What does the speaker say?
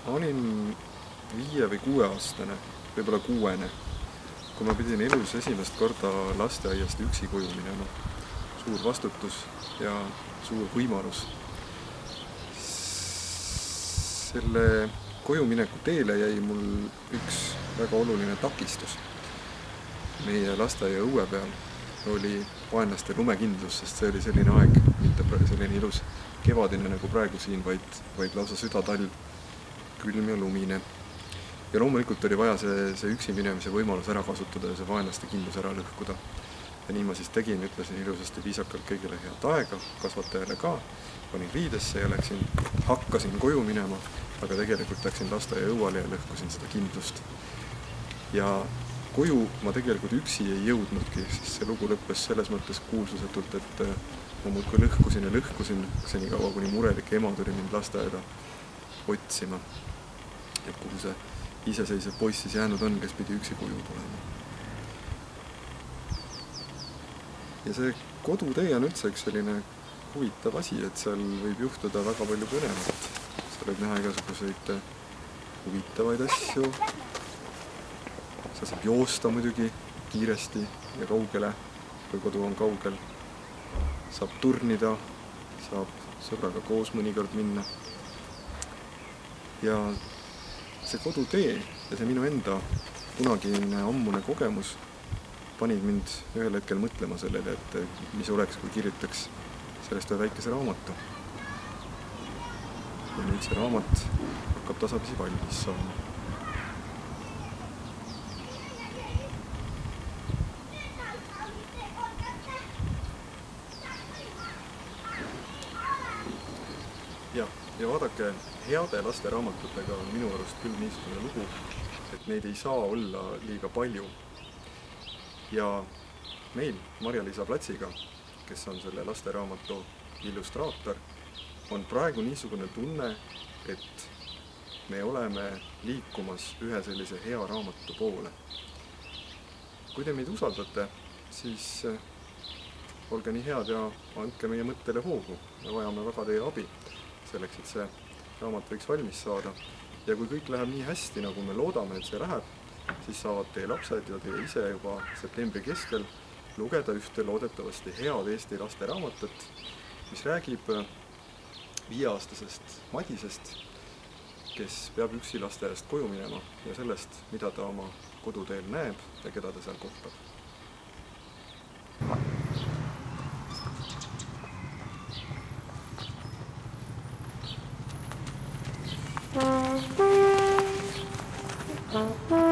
Ma olin 5 või 6-aastane, võib-olla 6, kui ma pidin elus esimest korda lasteaiast üksi koju minema. Suur vastutus ja suur võimalus. Selle kojumineku teele jäi mul üks väga oluline takistus. Meie lasteaia õue peal oli vaenlaste lumekindlus, sest see oli selline aeg, mitte selline ilus kevadine nagu praegu siin, vaid lausa südatalv, külm ja lumine. Ja loomulikult oli vaja see üksi minemise võimalus ära kasutada ja see vaenlaste kindlus ära lõhkuda. Ja nii ma siis tegin, ütlesin ilusasti viisakalt kõigile head aega, kasvatajale ka, panin riidesse ja hakkasin koju minema, aga tegelikult läksin lasteaia õuale ja lõhkusin seda kindlust. Ja koju ma tegelikult üksi ei jõudnudki, sest see lugu lõppes selles mõttes kuulsusetult, et ma muudkui lõhkusin ja lõhkusin senikaua, kuni murelik ema tuli mind lasteaeda otsima. Et kuhu see iseseisev poiss siis jäänud on, kes pidi üksi koju tulema. Ja see kodutee on üldse üks selline huvitav asi, et seal võib juhtuda väga palju põnevat. Seal võib näha igasuguseid huvitavaid asju. Seal saab joosta muidugi kiiresti ja kaugele, kui kodu on kaugel. Saab turnida, saab sõbraga koos mõnikord minna. Ja see kodutee ja see minu enda kunagine ammune kogemus panid mind ühel hetkel mõtlema sellele, et mis oleks, kui kirjutaks sellest ühe väikese raamatu. Ja nüüd see raamat hakkab tasapisi valmis saama. Ja vaadake, heade lasteraamatutega on minu arust küll niisugune lugu, et neid ei saa olla liiga palju. Ja meil Marja-Liisa Platsiga, kes on selle lasteraamatu illustraator, on praegu niisugune tunne, et me oleme liikumas ühe sellise hea raamatu poole. Kui te meid usaldate, siis olge nii head ja andke meie mõttele hoogu. Me vajame väga teie abi selleks, et see raamat võiks valmis saada. Ja kui kõik läheb nii hästi, nagu me loodame, et see läheb, siis saavad teie lapsed ja teie ise juba septembri keskel lugeda ühte loodetavasti head Eesti lasteraamatut, mis räägib 5-aastasest Madisest, kes peab üksi lasteaiast koju minema ja sellest, mida ta oma koduteel näeb ja keda ta seal kohtab. Thank you.